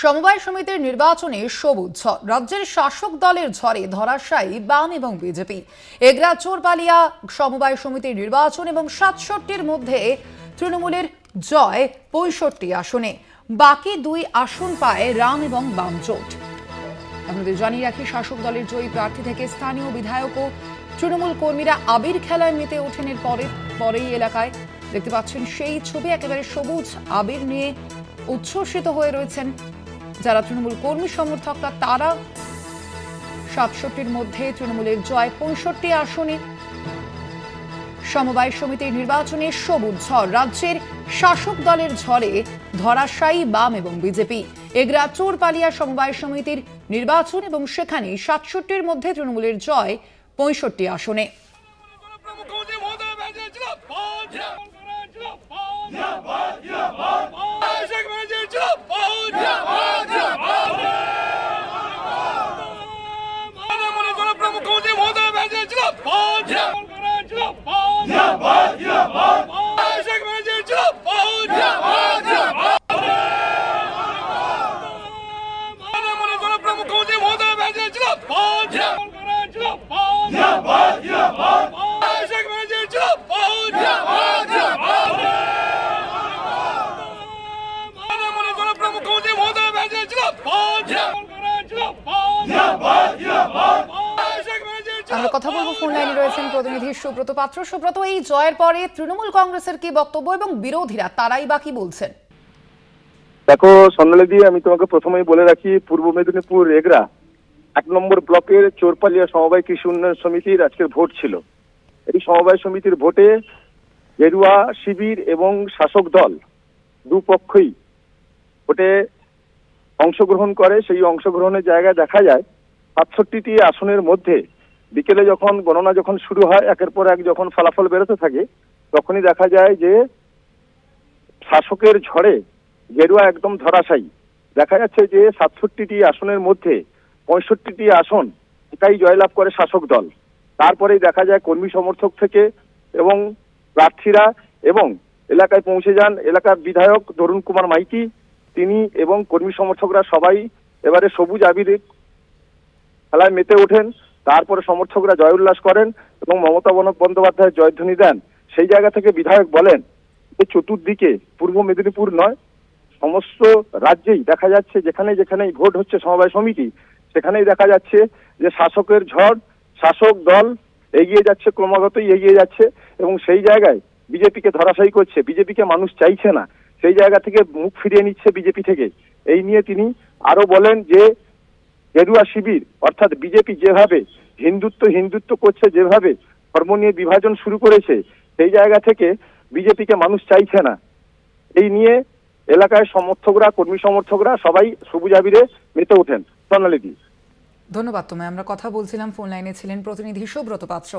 সমবায় সমিতির নির্বাচনে সবুজ ঝড়, রাজ্যের শাসক দলের ঝড়ে ধরাশায়ী বাম এবং বিজেপি। এগরা চোরপালিয়া সমবায় সমিতির নির্বাচন এবং ৬৭-র মধ্যে তৃণমূলের জয় ৬৫ আসনে, বাকি ২ আসন পায় রাম এবং বাম জোট। আপনাদের জানিয়ে রাখি, শাসক দলের জয়ী প্রার্থী থেকে স্থানীয় বিধায়ক ও তৃণমূল কর্মীরা আবির খেলায় মেতে ওঠেন। এর পরেই এলাকায় দেখতে পাচ্ছেন সেই ছবি, একেবারে সবুজ আবির নিয়ে উচ্ছ্বসিত হয়ে রয়েছেন যারা তৃণমূল কর্মী সমর্থকরা। তারা ৬৭-র মধ্যে তৃণমূলের জয় ৬৫ আসনে। সমবায় সমিতির নির্বাচনে সবুজ ঝড়, রাজ্যের শাসক দলের ঝড়ে ধরাশায়ী বাম এবং বিজেপি। এগরা চোরপালিয়া সমবায় সমিতির নির্বাচন এবং সেখানে ৬৭-র মধ্যে তৃণমূলের জয় ৬৫ আসনে। আমরা কথা বলবো, ফোন লাইনে রয়েছেন প্রতিনিধি সুব্রত পাত্র। সুব্রত, এই জয়ের পরে তৃণমূল কংগ্রেসের কি বক্তব্য এবং বিরোধীরা তারাই বা কি বলছেন? দেখো স্বর্ণালী, আমি তোমাকে প্রথমেই বলে রাখি, পূর্ব মেদিনীপুর এগরা ১ নম্বর ব্লকের চোরপালিয়া সমবায় কৃষি উন্নয়ন সমিতির আজকের ভোট ছিল। এই সমবায় সমিতির ভোটে গেরুয়া শিবির এবং শাসক দল দুপক্ষই ভোটে অংশগ্রহণ করে। সেই অংশগ্রহণের জায়গায় দেখা যায় ৬৭টি আসনের মধ্যে বিকেলে যখন গণনা শুরু হয়, একের পর এক যখন ফলাফল বেরোতে থাকে, তখনই দেখা যায় যে শাসকের ঝড়ে গেরুয়া একদম ধরাশায়ী। দেখা যাচ্ছে যে ৬৭টি আসনের মধ্যে ৬৫টি আসন এটাই জয়লাভ করে শাসক দল। তারপরেই দেখা যায় কর্মী সমর্থক থেকে এবং প্রার্থীরা এবং এলাকায় পৌঁছে যান এলাকার বিধায়ক তরুণ কুমার মাইতি, তিনি এবং কর্মী সমর্থকরা সবাই এবারে সবুজ আবির খেলায় মেতে ওঠেন। তারপরে সমর্থকরা জয় উল্লাস করেন এবং মমতা বন্দ্যোপাধ্যায় জয়ধ্বনি দেন। সেই জায়গা থেকে বিধায়ক বলেন যে চতুর্দিকে পূর্ব মেদিনীপুর নয়, সমস্ত রাজ্যেই দেখা যাচ্ছে যেখানে যেখানেই ভোট হচ্ছে সমবায় সমিতি, সেখানেই দেখা যাচ্ছে যে শাসকের ঝড়, শাসক দল এগিয়ে যাচ্ছে, ক্রমাগতই এগিয়ে যাচ্ছে এবং সেই জায়গায় বিজেপিকে ধরাশায়ী করছে। বিজেপিকে মানুষ চাইছে না, সেই জায়গা থেকে মুখ ফিরিয়ে নিচ্ছে বিজেপি থেকে। এই নিয়ে তিনি আরো বলেন যে গেরুয়া শিবির অর্থাৎ বিজেপি যেভাবে হিন্দুত্ব করছে, যেভাবে ধর্ম নিয়ে বিভাজন শুরু করেছে, সেই জায়গা থেকে বিজেপিকে মানুষ চাইছে না। এই নিয়ে এলাকায় কর্মী সমর্থকরা সবাই সবুজ আবিরে মেতে ওঠেন। স্বর্ণালী, ধন্যবাদ তোমায়। আমরা কথা বলছিলাম, ফোন লাইনে ছিলেন প্রতিনিধি সুব্রত পাত্র।